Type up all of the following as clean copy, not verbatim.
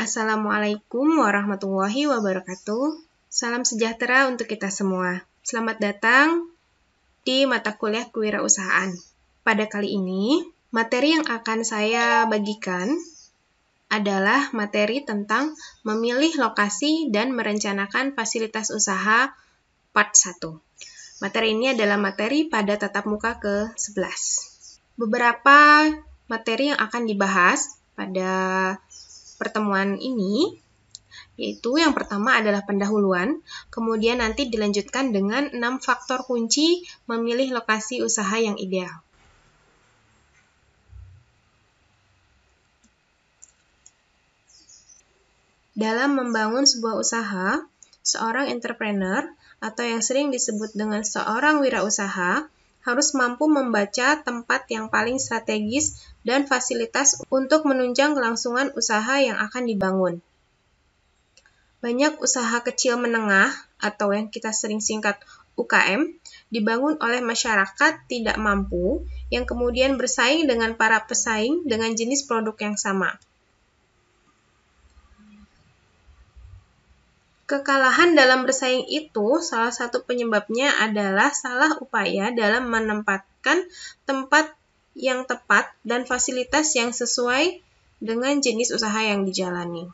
Assalamualaikum warahmatullahi wabarakatuh. Salam sejahtera untuk kita semua. Selamat datang di mata kuliah kewirausahaan. Pada kali ini, materi yang akan saya bagikan adalah materi tentang memilih lokasi dan merencanakan fasilitas usaha part 1. Materi ini adalah materi pada tatap muka ke-11. Beberapa materi yang akan dibahas pada pertemuan ini, yaitu yang pertama adalah pendahuluan, kemudian nanti dilanjutkan dengan 6 faktor kunci memilih lokasi usaha yang ideal. Dalam membangun sebuah usaha, seorang entrepreneur atau yang sering disebut dengan seorang wirausaha harus mampu membaca tempat yang paling strategis dan fasilitas untuk menunjang kelangsungan usaha yang akan dibangun. Banyak usaha kecil menengah atau yang kita sering singkat UKM dibangun oleh masyarakat tidak mampu yang kemudian bersaing dengan para pesaing dengan jenis produk yang sama. Kekalahan dalam bersaing itu salah satu penyebabnya adalah salah upaya dalam menempatkan tempat yang tepat dan fasilitas yang sesuai dengan jenis usaha yang dijalani.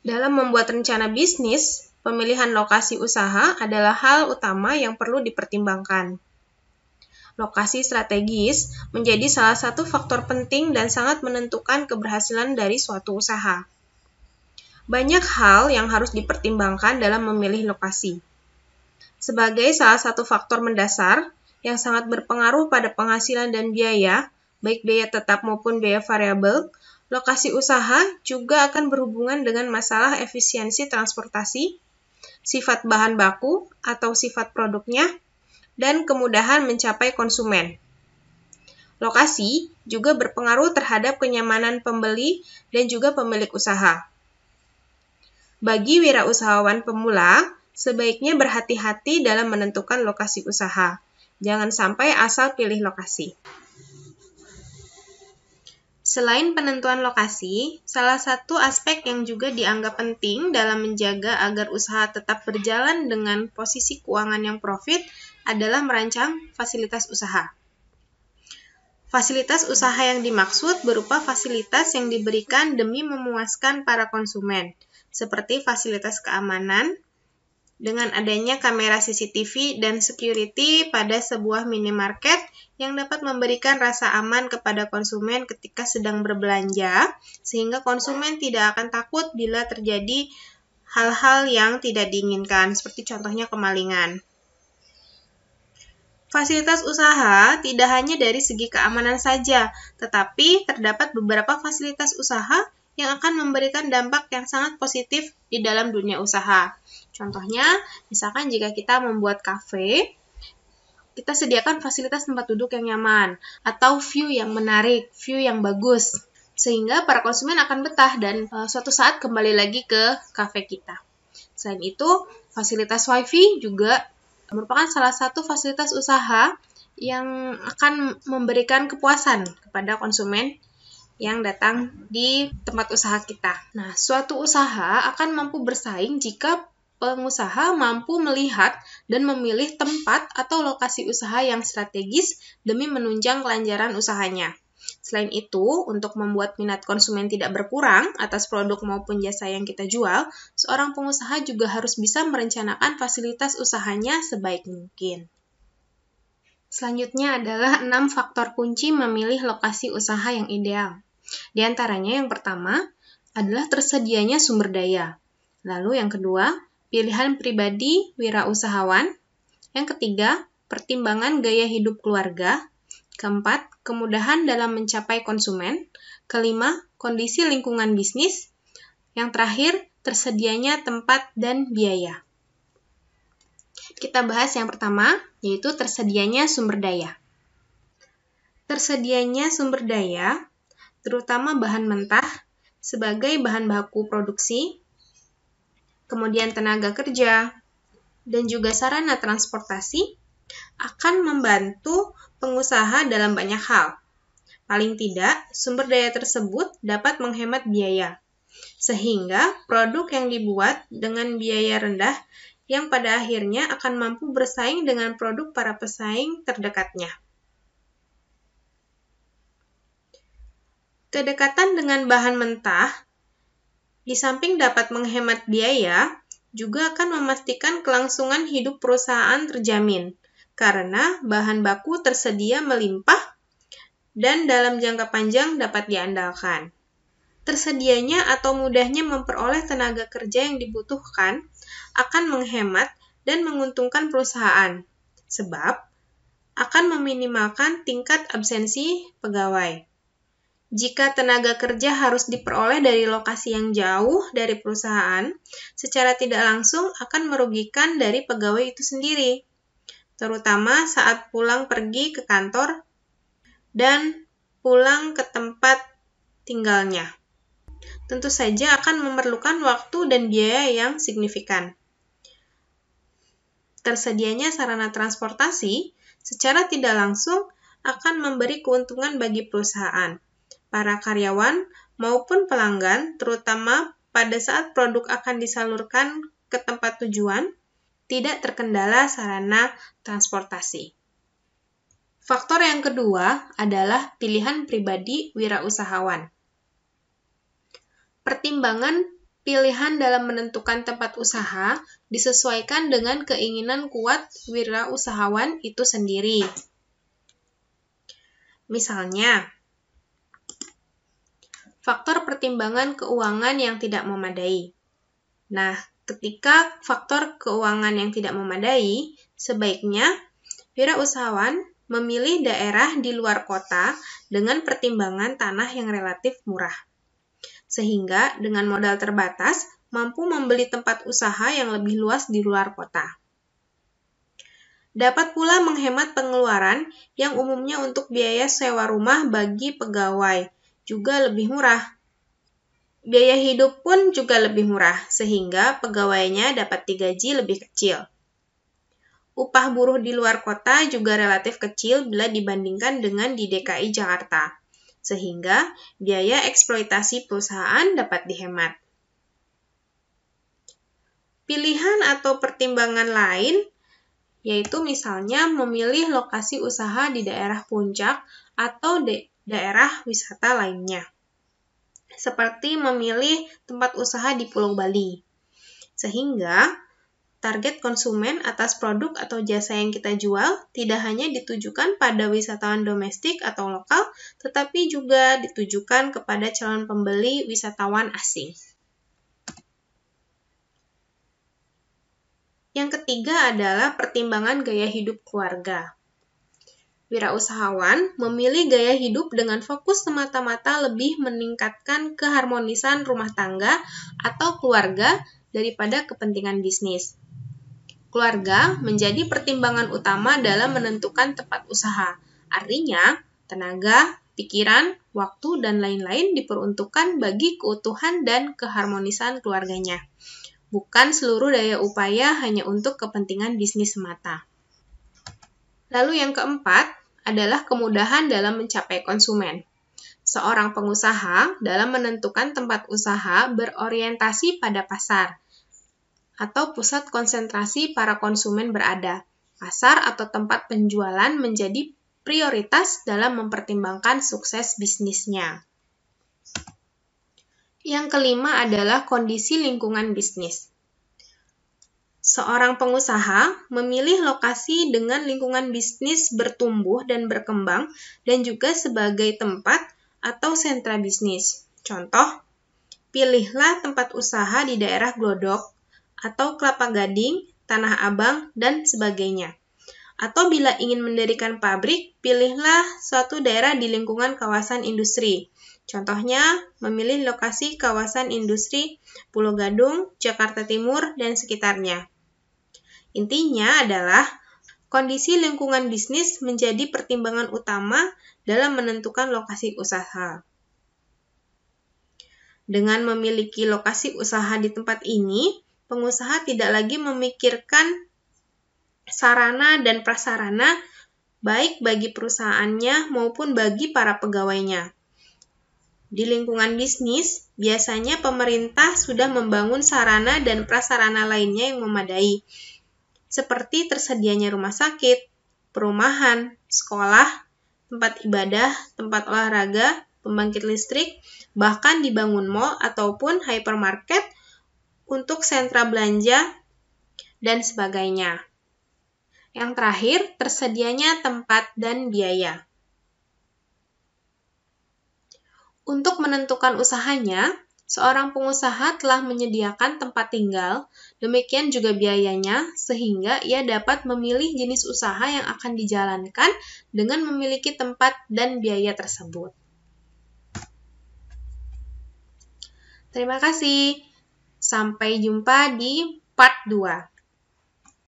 Dalam membuat rencana bisnis, pemilihan lokasi usaha adalah hal utama yang perlu dipertimbangkan. Lokasi strategis menjadi salah satu faktor penting dan sangat menentukan keberhasilan dari suatu usaha. Banyak hal yang harus dipertimbangkan dalam memilih lokasi. Sebagai salah satu faktor mendasar yang sangat berpengaruh pada penghasilan dan biaya, baik biaya tetap maupun biaya variabel, lokasi usaha juga akan berhubungan dengan masalah efisiensi transportasi, sifat bahan baku atau sifat produknya, dan kemudahan mencapai konsumen. Lokasi juga berpengaruh terhadap kenyamanan pembeli dan juga pemilik usaha. Bagi wirausahawan pemula, sebaiknya berhati-hati dalam menentukan lokasi usaha. Jangan sampai asal pilih lokasi. Selain penentuan lokasi, salah satu aspek yang juga dianggap penting dalam menjaga agar usaha tetap berjalan dengan posisi keuangan yang profit adalah merancang fasilitas usaha. Fasilitas usaha yang dimaksud berupa fasilitas yang diberikan demi memuaskan para konsumen, seperti fasilitas keamanan, dengan adanya kamera CCTV dan security pada sebuah minimarket yang dapat memberikan rasa aman kepada konsumen ketika sedang berbelanja, sehingga konsumen tidak akan takut bila terjadi hal-hal yang tidak diinginkan, seperti contohnya kemalingan. Fasilitas usaha tidak hanya dari segi keamanan saja, tetapi terdapat beberapa fasilitas usaha yang akan memberikan dampak yang sangat positif di dalam dunia usaha. Contohnya, misalkan jika kita membuat kafe, kita sediakan fasilitas tempat duduk yang nyaman, atau view yang menarik, view yang bagus, sehingga para konsumen akan betah dan suatu saat kembali lagi ke kafe kita. Selain itu, fasilitas wifi juga merupakan salah satu fasilitas usaha yang akan memberikan kepuasan kepada konsumen yang datang di tempat usaha kita. Nah, suatu usaha akan mampu bersaing jika pengusaha mampu melihat dan memilih tempat atau lokasi usaha yang strategis demi menunjang kelancaran usahanya. Selain itu, untuk membuat minat konsumen tidak berkurang atas produk maupun jasa yang kita jual, seorang pengusaha juga harus bisa merencanakan fasilitas usahanya sebaik mungkin. Selanjutnya adalah 6 faktor kunci memilih lokasi usaha yang ideal. Di antaranya yang pertama adalah tersedianya sumber daya. Lalu yang kedua, pilihan pribadi wirausahawan. Yang ketiga, pertimbangan gaya hidup keluarga. Keempat, kemudahan dalam mencapai konsumen. Kelima, kondisi lingkungan bisnis. Yang terakhir, tersedianya tempat dan biaya. Kita bahas yang pertama, yaitu tersedianya sumber daya. Tersedianya sumber daya terutama bahan mentah, sebagai bahan baku produksi, kemudian tenaga kerja, dan juga sarana transportasi, akan membantu pengusaha dalam banyak hal. Paling tidak, sumber daya tersebut dapat menghemat biaya. sehingga produk yang dibuat dengan biaya rendah yang pada akhirnya akan mampu bersaing dengan produk para pesaing terdekatnya. Kedekatan dengan bahan mentah, di samping dapat menghemat biaya, juga akan memastikan kelangsungan hidup perusahaan terjamin, karena bahan baku tersedia melimpah dan dalam jangka panjang dapat diandalkan. Tersedianya atau mudahnya memperoleh tenaga kerja yang dibutuhkan akan menghemat dan menguntungkan perusahaan, sebab akan meminimalkan tingkat absensi pegawai. Jika tenaga kerja harus diperoleh dari lokasi yang jauh dari perusahaan, secara tidak langsung akan merugikan dari pegawai itu sendiri, terutama saat pulang pergi ke kantor dan pulang ke tempat tinggalnya. Tentu saja akan memerlukan waktu dan biaya yang signifikan. Tersedianya sarana transportasi secara tidak langsung akan memberi keuntungan bagi perusahaan, para karyawan, maupun pelanggan, terutama pada saat produk akan disalurkan ke tempat tujuan, tidak terkendala sarana transportasi. Faktor yang kedua adalah pilihan pribadi wirausahawan. Pertimbangan pilihan dalam menentukan tempat usaha disesuaikan dengan keinginan kuat wirausahawan itu sendiri. Misalnya, faktor pertimbangan keuangan yang tidak memadai. Nah, ketika faktor keuangan yang tidak memadai, sebaiknya wirausahawan memilih daerah di luar kota dengan pertimbangan tanah yang relatif murah, sehingga dengan modal terbatas mampu membeli tempat usaha yang lebih luas di luar kota. Dapat pula menghemat pengeluaran yang umumnya untuk biaya sewa rumah bagi pegawai, juga lebih murah. Biaya hidup pun juga lebih murah, sehingga pegawainya dapat digaji lebih kecil. Upah buruh di luar kota juga relatif kecil bila dibandingkan dengan di DKI Jakarta, sehingga biaya eksploitasi perusahaan dapat dihemat. Pilihan atau pertimbangan lain yaitu misalnya memilih lokasi usaha di daerah puncak atau daerah wisata lainnya, seperti memilih tempat usaha di Pulau Bali, sehingga target konsumen atas produk atau jasa yang kita jual tidak hanya ditujukan pada wisatawan domestik atau lokal, tetapi juga ditujukan kepada calon pembeli wisatawan asing. Yang ketiga adalah pertimbangan gaya hidup keluarga. Wirausahawan memilih gaya hidup dengan fokus semata-mata lebih meningkatkan keharmonisan rumah tangga atau keluarga daripada kepentingan bisnis. Keluarga menjadi pertimbangan utama dalam menentukan tempat usaha. Artinya, tenaga, pikiran, waktu, dan lain-lain diperuntukkan bagi keutuhan dan keharmonisan keluarganya, bukan seluruh daya upaya hanya untuk kepentingan bisnis semata. Lalu yang keempat adalah kemudahan dalam mencapai konsumen. Seorang pengusaha dalam menentukan tempat usaha berorientasi pada pasar atau pusat konsentrasi para konsumen berada. Pasar atau tempat penjualan menjadi prioritas dalam mempertimbangkan sukses bisnisnya. Yang kelima adalah kondisi lingkungan bisnis. Seorang pengusaha memilih lokasi dengan lingkungan bisnis bertumbuh dan berkembang dan juga sebagai tempat atau sentra bisnis. Contoh, pilihlah tempat usaha di daerah Glodok atau Kelapa Gading, Tanah Abang, dan sebagainya. Atau bila ingin mendirikan pabrik, pilihlah suatu daerah di lingkungan kawasan industri. Contohnya, memilih lokasi kawasan industri Pulau Gadung, Jakarta Timur, dan sekitarnya. Intinya adalah, kondisi lingkungan bisnis menjadi pertimbangan utama dalam menentukan lokasi usaha. Dengan memiliki lokasi usaha di tempat ini, pengusaha tidak lagi memikirkan sarana dan prasarana baik bagi perusahaannya maupun bagi para pegawainya. Di lingkungan bisnis, biasanya pemerintah sudah membangun sarana dan prasarana lainnya yang memadai, seperti tersedianya rumah sakit, perumahan, sekolah, tempat ibadah, tempat olahraga, pembangkit listrik, bahkan dibangun mal ataupun hypermarket untuk sentra belanja, dan sebagainya. Yang terakhir, tersedianya tempat dan biaya. Untuk menentukan usahanya, seorang pengusaha telah menyediakan tempat tinggal, demikian juga biayanya, sehingga ia dapat memilih jenis usaha yang akan dijalankan dengan memiliki tempat dan biaya tersebut. Terima kasih. Sampai jumpa di part 2.